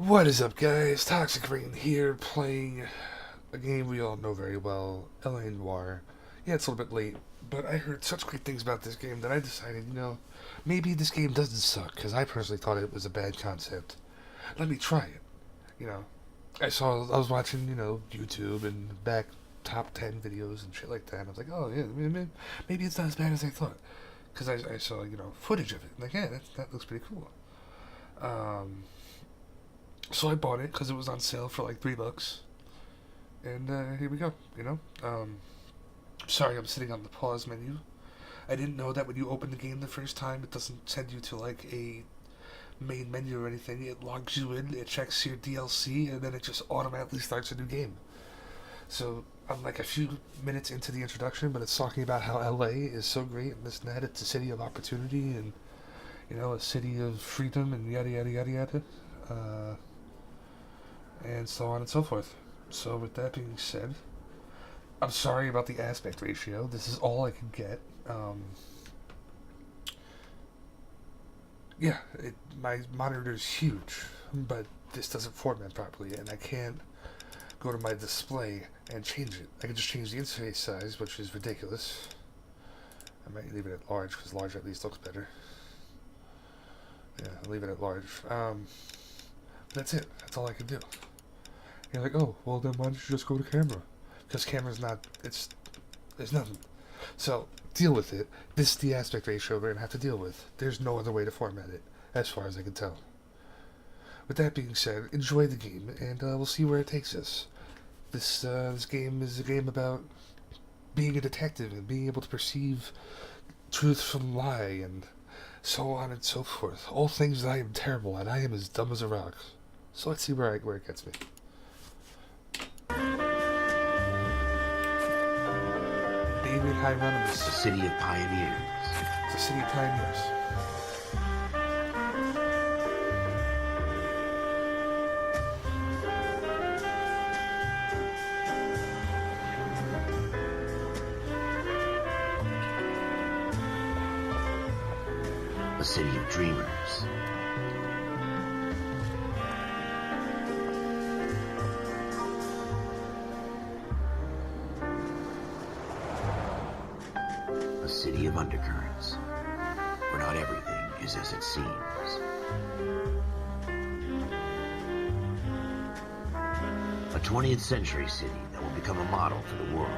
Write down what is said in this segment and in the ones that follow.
What is up, guys? Toxic Rain here, playing a game we all know very well, Noire. Yeah, it's a little bit late, but I heard such great things about this game that I decided, maybe this game doesn't suck, because I personally thought it was a bad concept. Let me try it. I was watching, YouTube and back top 10 videos and shit like that, and I was like, oh, yeah, maybe it's not as bad as I thought. Because I saw, footage of it. Like, yeah, that looks pretty cool. So I bought it because it was on sale for like $3. And here we go, Sorry, I'm sitting on the pause menu. I didn't know that when you open the game the first time, it doesn't send you to like a main menu or anything. It logs you in, it checks your DLC, and then it just automatically starts a new game. So I'm like a few minutes into the introduction, but it's talking about how LA is so great and this and that. It's a city of opportunity and, a city of freedom and yada yada yada yada. And so on and so forth. So with that being said, I'm sorry about the aspect ratio. This is all I could get. My monitor's huge, but this doesn't format properly, and I can't go to my display and change it. I can just change the interface size, which is ridiculous. I might leave it at large, because large at least looks better. Yeah, I'll leave it at large. That's it. That's all I can do. You're like, oh, well then why don't you just go to camera? Because camera's not, there's nothing. So, deal with it. This is the aspect ratio we're going to have to deal with. There's no other way to format it, as far as I can tell. With that being said, enjoy the game, and we'll see where it takes us. This game is a game about being a detective and being able to perceive truth from lie, and so on and so forth. All things that I am terrible at. I am as dumb as a rock. So let's see where it gets me. David Hieronymus. The city of pioneers. The city of pioneers. A city of dreamers. A city of undercurrents, where not everything is as it seems. A 20th century city that will become a model for the world.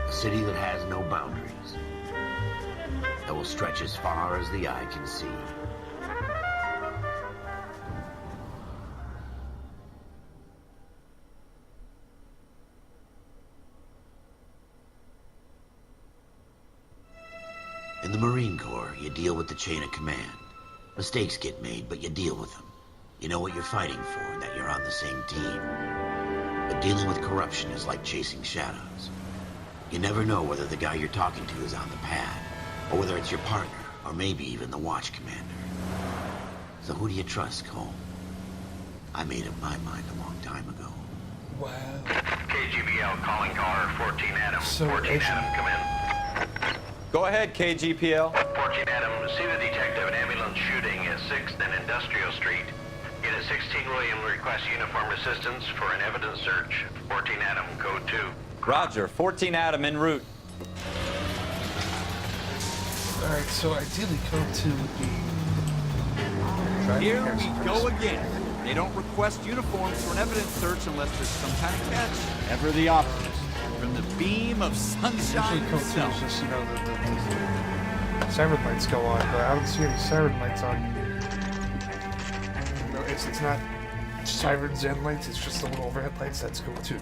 A city that has no boundaries, that will stretch as far as the eye can see. In the Marine Corps, you deal with the chain of command. Mistakes get made, but you deal with them. You know what you're fighting for and that you're on the same team. But dealing with corruption is like chasing shadows. You never know whether the guy you're talking to is on the pad, or whether it's your partner, or maybe even the watch commander. So who do you trust, Cole? I made up my mind a long time ago. Wow. KGBL calling caller 14 Adam. So 14 edgy. Adam, come in. Go ahead, KGPL. 14 Adam, see the detective, an ambulance shooting at 6th and Industrial Street. Unit 16 William requests uniform assistance for an evidence search. 14 Adam, code 2. Roger, 14 Adam en route. Alright, so ideally code 2 would be... Here we go again. They don't request uniforms for an evidence search unless there's some kind of catch. Ever the opposite. From the beam of sunshine Usually code 2 is itself. just, the siren lights go on, but I don't see any siren lights on. It's not sirens and lights, it's just the little overhead lights. That's code 2.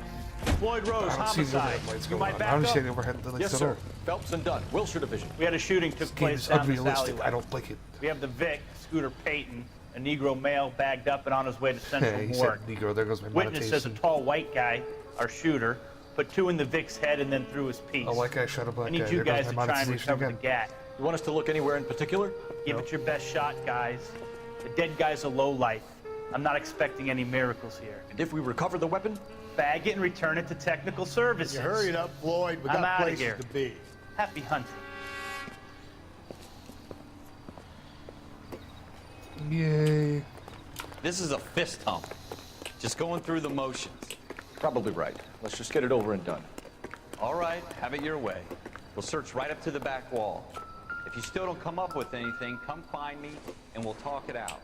Floyd Rose, I don't see the homicide. overhead lights You going might on. back I don't up? see any overhead lights Yes, at sir. all. Phelps and Dunn, Wilshire Division. We had a shooting took This game place is down this unrealistic. alleyway. I don't like it. We have the Vic, Scooter Payton, a Negro male bagged up and on his way to Central Hey, he Morgue. said Negro, there goes my Witness says a meditation. tall white guy, our shooter, put 2 in the Vic's head and then threw his piece. A white guy shot a black I guy. need you There guys goes to my try and monetization recover the again. gat. You want us to look anywhere in particular? Give it your best shot, guys. The dead guy's a lowlife. I'm not expecting any miracles here. And if we recover the weapon? Bag it and return it to technical services. You hurry it up, Floyd. We I'm got outta places here. to be. Happy hunting. Yay. This is a fist hump. Just going through the motions. Probably right. Let's just get it over and done. All right, have it your way. We'll search right up to the back wall. If you still don't come up with anything, come find me and we'll talk it out.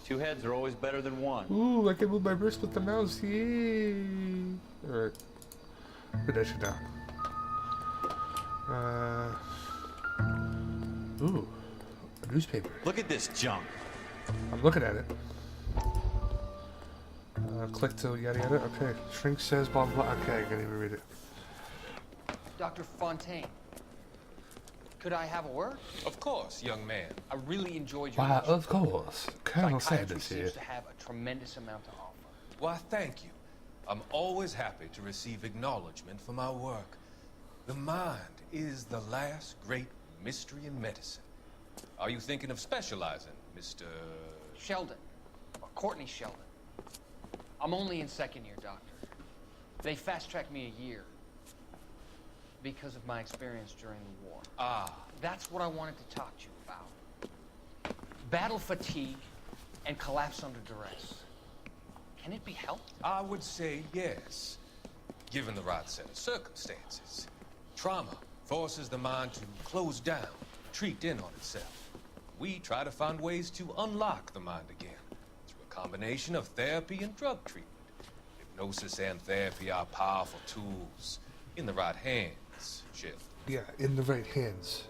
Two heads are always better than one. Ooh, I can move my wrist with the mouse. Yay. Alright. Put that shit down. Ooh. A newspaper. Look at this junk. I'm looking at it. Click to yada yada. Okay. Shrink says blah blah. Okay, I can't even read it. Dr. Fontaine, could I have a word? Of course, young man. I really enjoyed your Why, lecture. of course. Colonel Psychiatry Sanders here. seems to have a tremendous amount to offer. Why, thank you. I'm always happy to receive acknowledgement for my work. The mind is the last great mystery in medicine. Are you thinking of specializing, Mr. Sheldon, or Courtney Sheldon. I'm only in second year, doctor. They fast-tracked me a year because of my experience during the war. Ah, That's what I wanted to talk to you about. Battle fatigue and collapse under duress. Can it be helped? I would say yes, given the right set of circumstances. Trauma forces the mind to close down, retreat in on itself. We try to find ways to unlock the mind again through a combination of therapy and drug treatment. Hypnosis and therapy are powerful tools in the right hands, Shell. Yeah, in the right hands.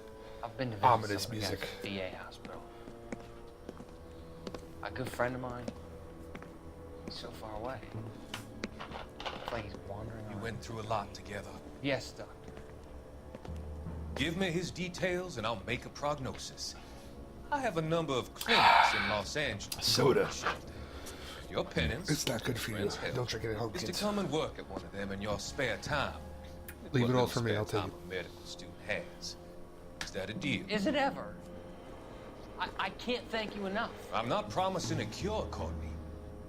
I've been to visit Ominous some of the guys music. at the VA hospital. A good friend of mine, he's so far away. It's like he's wandering We around. went through a lot together. Yes, doctor. Give me his details and I'll make a prognosis. I have a number of clinics in Los Angeles. Soda. Your penance, It's not good for you. friend's help, Don't drink it at home, is to kids. come and work at one of them in your spare time. With Leave what it all little for me, spare I'll take time it. a medical student has. Is that a deal? Is it ever? I can't thank you enough. I'm not promising a cure, Courtney.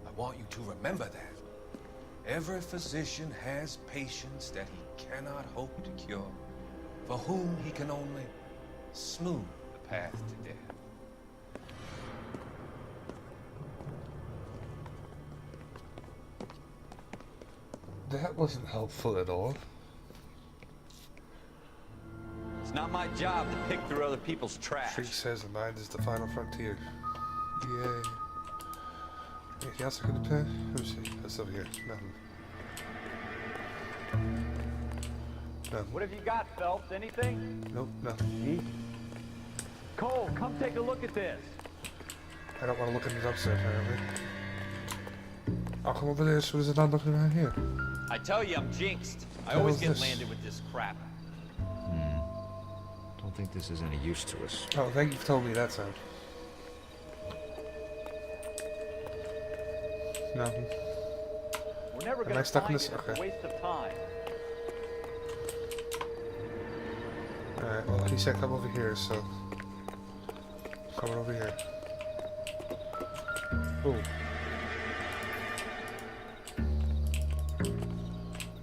I want you to remember that. Every physician has patients that he cannot hope to cure, for whom he can only smooth the path to death. That wasn't helpful at all. It's not my job to pick through other people's trash. Shrink says the mind is the final frontier. Yay. Anything else I could pay? Let me see. That's over here. Nothing. Nothing. What have you got, Phelps? Anything? Nope, nothing. Cole, come take a look at this. I don't want to look in the dumpster, apparently. I'll come over there as soon as I'm not looking around here. I tell you, I'm jinxed. I What always was get this? landed with this crap. Don't think this is any use to us. Oh, thank you for telling me that sound. Nothing. We're never Am I gonna stuck in find this? it. It's Okay. a waste of time. Alright, well, he said come over here, so... Coming over here. Ooh.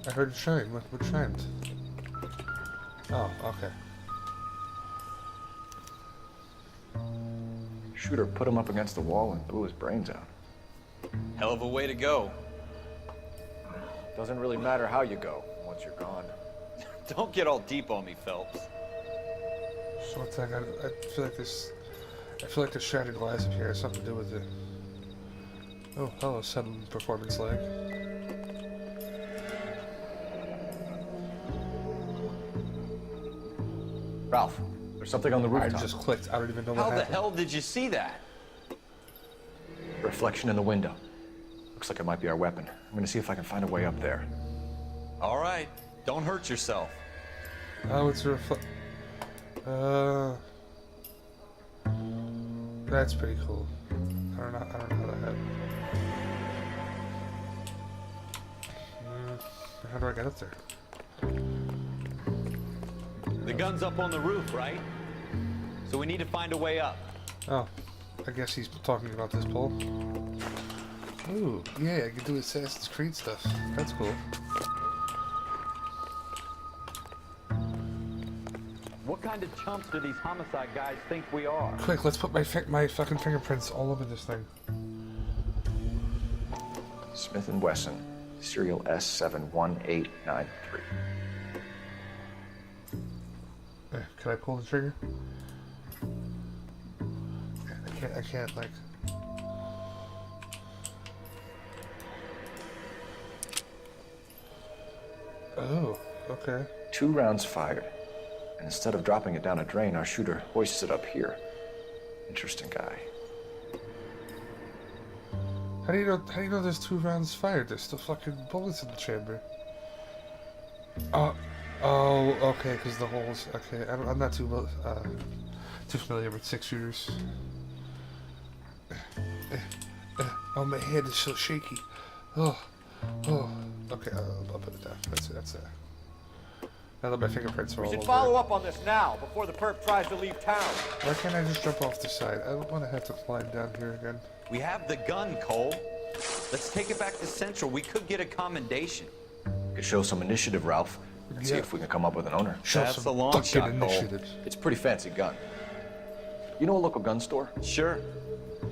I heard it shine. What shined? Oh, okay. Shooter put him up against the wall and blew his brains out. Hell of a way to go. Doesn't really matter how you go once you're gone. Don't get all deep on me, Phelps. So what's that got? I feel like this... I feel like the shattered glass up here has something to do with it. Oh, hello, sudden performance lag. Ralph, there's something on the I rooftop. just clicked. I don't even know what How the happened. hell did you see that? Reflection in the window. Looks like it might be our weapon. I'm gonna see if I can find a way up there. All right, don't hurt yourself. Oh, it's a that's pretty cool. I don't know how that happened. How do I get up there? The gun's up on the roof, right? So we need to find a way up. Oh, I guess he's talking about this pole. Ooh, yeah, I can do Assassin's Creed stuff. That's cool. What kind kind of chumps do these homicide guys think we are? Quick, let's put my fucking fingerprints all over this thing. Smith & Wesson, serial S71893. Can I pull the trigger? I can't, like... Oh, okay. 2 rounds fired. And instead of dropping it down a drain, our shooter hoists it up here. Interesting guy. How do you know there's 2 rounds fired? There's still fucking bullets in the chamber. Oh, okay, because the holes. Okay, I'm not too familiar with 6 shooters. Oh, my hand is so shaky. Oh. Okay, I'll put it down. That's it. Now that my fingerprints are all over. We should follow up on this now, before the perp tries to leave town. Why can't I just jump off the side? I don't want to have to climb down here again. We have the gun, Cole. Let's take it back to Central. We could get a commendation. Could show some initiative, Ralph, and see if we can come up with an owner. That's a long shot, Cole. It's a pretty fancy gun. You know a local gun store? Sure.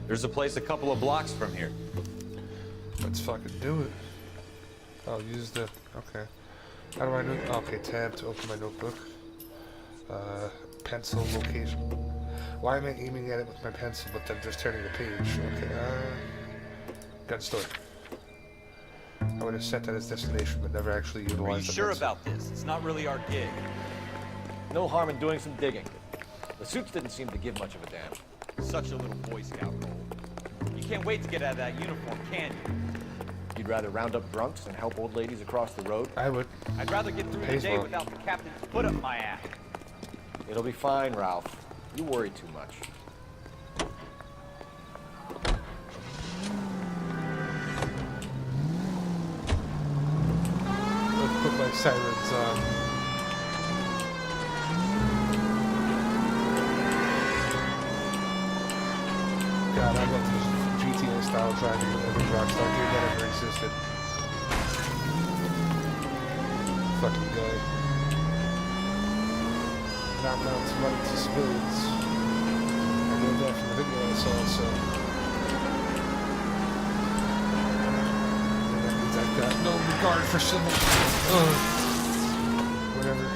There's a place a couple of blocks from here. Let's fucking do it. I'll use the... Okay. How do I do... Okay, tab to open my notebook. Pencil location. Why am I aiming at it with my pencil but then just turning the page? Okay, gun store. I would have set that as destination but never actually utilized it. Are you sure about this? It's not really our gig. No harm in doing some digging. The suits didn't seem to give much of a damn. Such a little Boy Scout, Cole. You can't wait to get out of that uniform, can you? You'd rather round up drunks and help old ladies across the road? I would. I'd rather get through the day without the captain's foot up my ass. It'll be fine, Ralph. You worry too much. Let's put my sirens on. God, I love this GTA style driving in every Rockstar game that ever existed. Fucking guy. Now mounts money to civilians. I know that from the video I saw, so. And that means I've got no regard for civil. Whatever.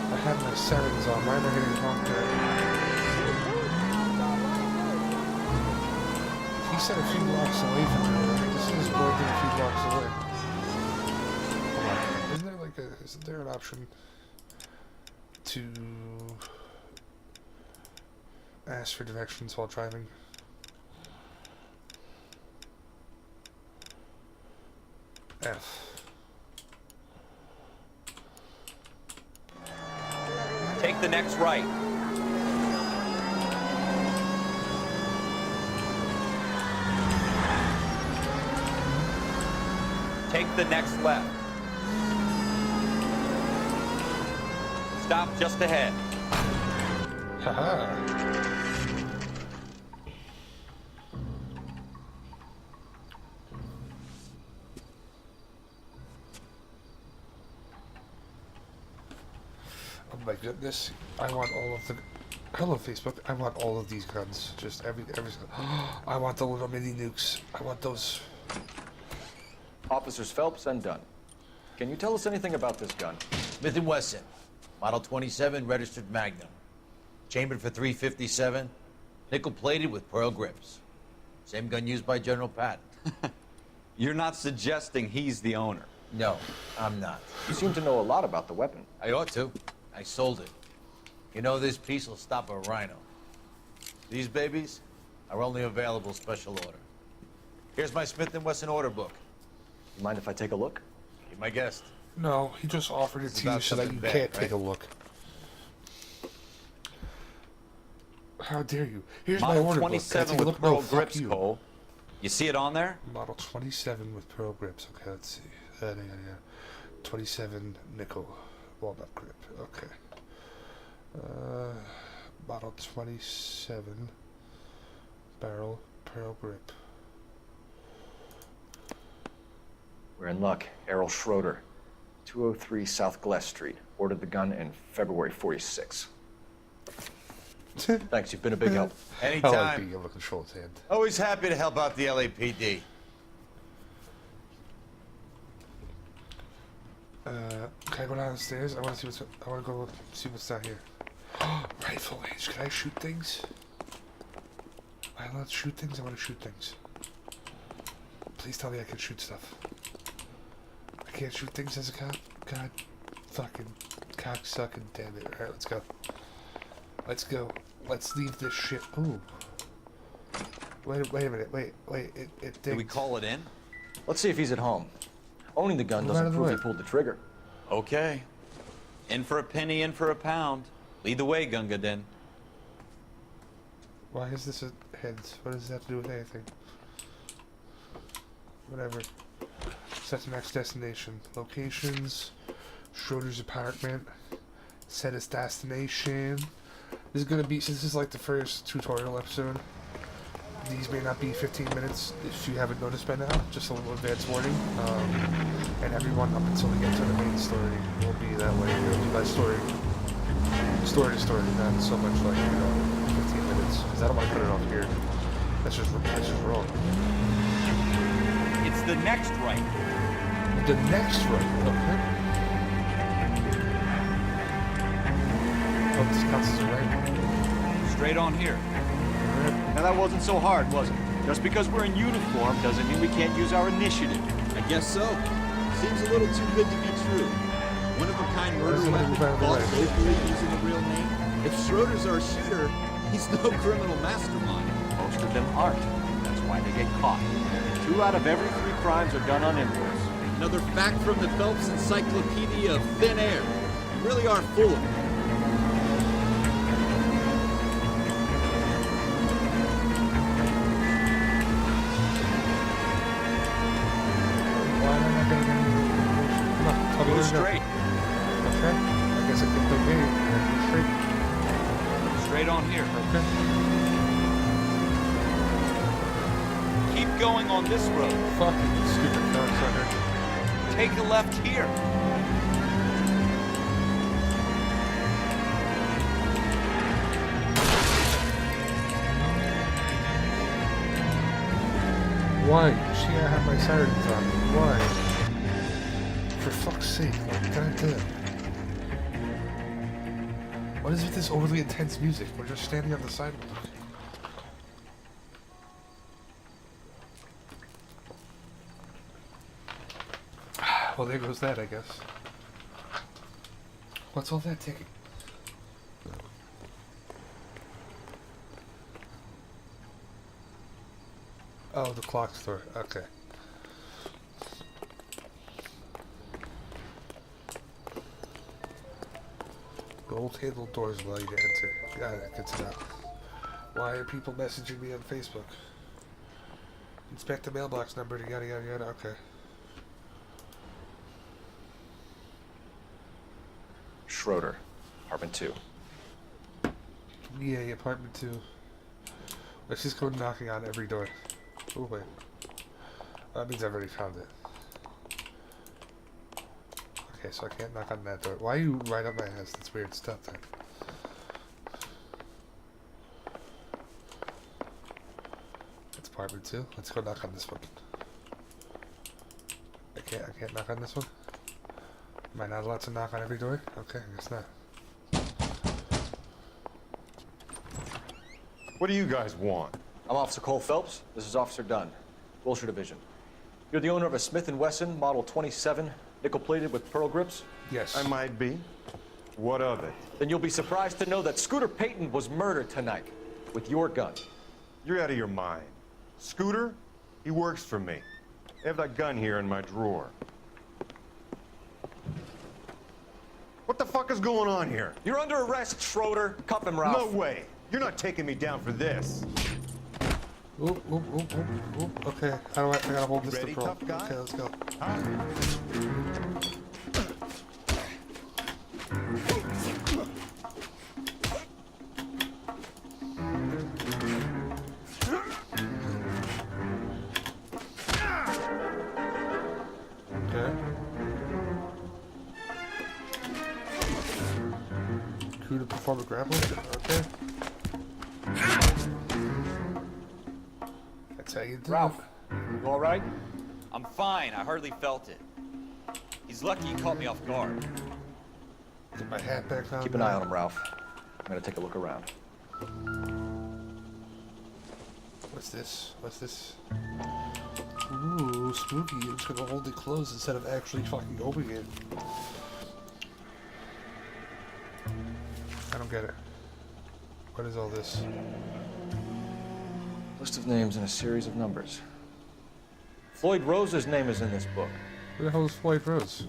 I have my sirens on. Why am I getting honked at? He said a few blocks away from here. This is more than a few blocks away. Hold on. Isn't there like a... Isn't there an option to ask for directions while driving? F. Take the next right. Take the next left. Stop just ahead. Haha. Oh my goodness. I want all of the... Hello, Facebook. I want all of these guns. Just every... I want the little mini nukes. I want those... Officers Phelps and Dunn. Can you tell us anything about this gun? Smith & Wesson, Model 27, registered Magnum. Chambered for .357, nickel-plated with pearl grips. Same gun used by General Patton. You're not suggesting he's the owner? No, I'm not. You seem to know a lot about the weapon. I ought to. I sold it. You know, this piece will stop a rhino. These babies are only available special order. Here's my Smith & Wesson order book. You mind if I take a look? Be my guest. No, he just offered it to you so that you can't take a look. How dare you? Here's my order book. Can I take a look? No, fuck you. Cole. You see it on there? Model 27 with pearl grips. Okay, let's see. 27 nickel walnut grip. Okay. Model 27 barrel pearl grip. We're in luck. Errol Schroeder, 203 South Gless Street. Ordered the gun in February 46. Thanks, you've been a big help. I like Anytime. being able to control his hand. Always happy to help out the LAPD. Can I go downstairs? I want to go see what's down here. Rifle range. Can I shoot things? Am I allowed to shoot things? I want to shoot things. Please tell me I can shoot stuff. I can't shoot things as a cop? God fucking cocksucking damn it. Alright, let's go. Let's go. Let's leave this shit. Ooh. Wait a minute. Wait. It Did we call it in? Let's see if he's at home. Owning the gun doesn't prove he pulled the trigger. Okay. In for a penny, in for a pound. Lead the way, Gunga Din. Why is this a heads? What does that have to do with anything? Whatever. Set the next destination. Locations. Schroeder's apartment. Set his destination. This is gonna be, since this is like the first tutorial episode, these may not be 15 minutes if you haven't noticed by now, just a little advance warning. And everyone up until we get to the main story will be that way. It'll be by story to story, not so much like, 15 minutes. Because I don't want to put it off here. That's just wrong. It's the next right. The next right, okay. Oh, this counts as a right. Straight on here. Now that wasn't so hard, was it? Just because we're in uniform doesn't mean we can't use our initiative. I guess so. Seems a little too good to be true. One-of-a-kind murder weapon bought locally using a real name. If Schroeder's our shooter, he's no criminal mastermind. Most of them aren't. That's why they get caught. 2 out of every 3 crimes are done on impulse. Another fact from the Phelps Encyclopedia of Thin Air. You really are full of it. Go straight. Okay. I guess I can go straight. Straight on here. Okay. Keep going on this road. Fucking stupid cocksucker. Take a left here. Why? She gotta have my sirens on. Why? For fuck's sake, god damn. What is with this overly intense music? We're just standing on the sidewalk. Well, there goes that, I guess. What's all that ticking? Oh, the clock store. Okay. Gold handled doors allow you to enter. Got it. Good to know. Why are people messaging me on Facebook? Inspect the mailbox number. Yada yada yada. Okay. Schroeder, apartment 2. Yeah, apartment 2. Let's just go knocking on every door. Oh wait. That means I've already found it. Okay, so I can't knock on that door. Why are you right up my ass? That's weird stuff then. That's apartment 2. Let's go knock on this one. I can't knock on this one? Am I not allowed to knock on every door? Okay, I guess not. What do you guys want? I'm Officer Cole Phelps. This is Officer Dunn, Wilshire Division. You're the owner of a Smith & Wesson Model 27, nickel-plated with pearl grips? Yes. I might be. What of it? Then you'll be surprised to know that Scooter Payton was murdered tonight with your gun. You're out of your mind. Scooter? He works for me. I have that gun here in my drawer. What the fuck is going on here? You're under arrest, Schroeder. Cuff him, Ralph. No way. You're not taking me down for this. Oop, oop, oop, oop, oop. Okay, how do I gotta hold this Ready, to pro. tough guy? Okay, let's go. form of grapple? Okay. That's how you do Ralph, it. you all right? I'm fine. I hardly felt it. He's lucky he caught me off guard. Get my hat back on. Keep an eye on him, Ralph. I'm gonna take a look around. What's this? What's this? Ooh, spooky. I'm just gonna hold it closed instead of actually fucking opening it. I don't get it. What is all this? List of names and a series of numbers. Floyd Rose's name is in this book. Who the hell is Floyd Rose?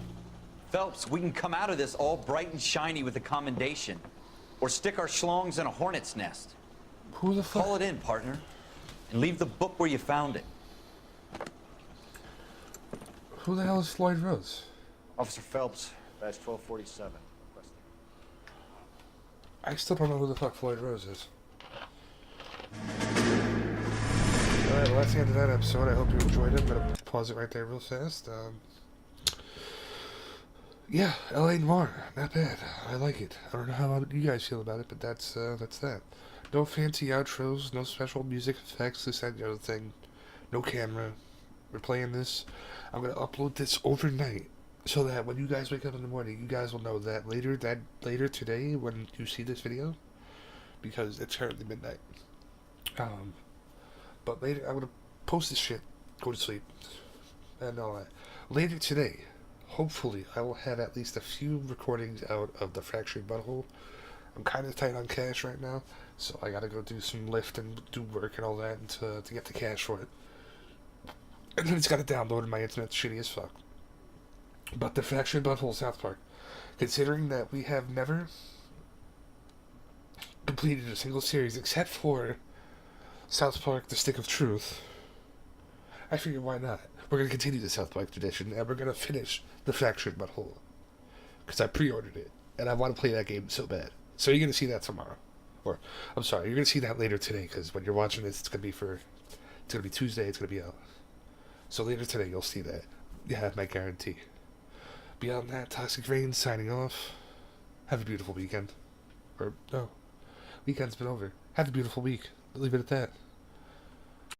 Phelps, we can come out of this all bright and shiny with a commendation. Or stick our schlongs in a hornet's nest. Who the fuck? Call it in, partner. And leave the book where you found it. Who the hell is Floyd Rose? Officer Phelps, badge 1247. I still don't know who the fuck Floyd Rose is. Alright, well that's the end of that episode. I hope you enjoyed it. I'm gonna pause it right there real fast. Yeah, LA Noire, not bad. I like it. I don't know how you guys feel about it, but that's that. No fancy outros, no special music effects, this, that, and the other thing. No camera. We're playing this. I'm gonna upload this overnight, so that when you guys wake up in the morning, you guys will know that later today when you see this video, because it's currently midnight. But later I'm gonna post this shit, go to sleep, and all that. Later today, hopefully, I will have at least a few recordings out of the Fractured Butthole. I'm kind of tight on cash right now, so I gotta go do some lift and do work and all that to get the cash for it. And then it's got to download and my internet's shitty as fuck. But the Fractured Butthole South Park, considering that we have never completed a single series except for South Park The Stick of Truth, I figured why not? We're going to continue the South Park tradition, and we're going to finish the Fractured Butthole. Because I pre-ordered it, and I want to play that game so bad. So you're going to see that tomorrow. Or, I'm sorry, you're going to see that later today, because when you're watching this, it's going to be Tuesday, it's going to be out. So later today, you'll see that. Yeah, my guarantee. Beyond that, Toxic Rain signing off. Have a beautiful weekend. Or, no. Weekend's been over. Have a beautiful week. I'll leave it at that.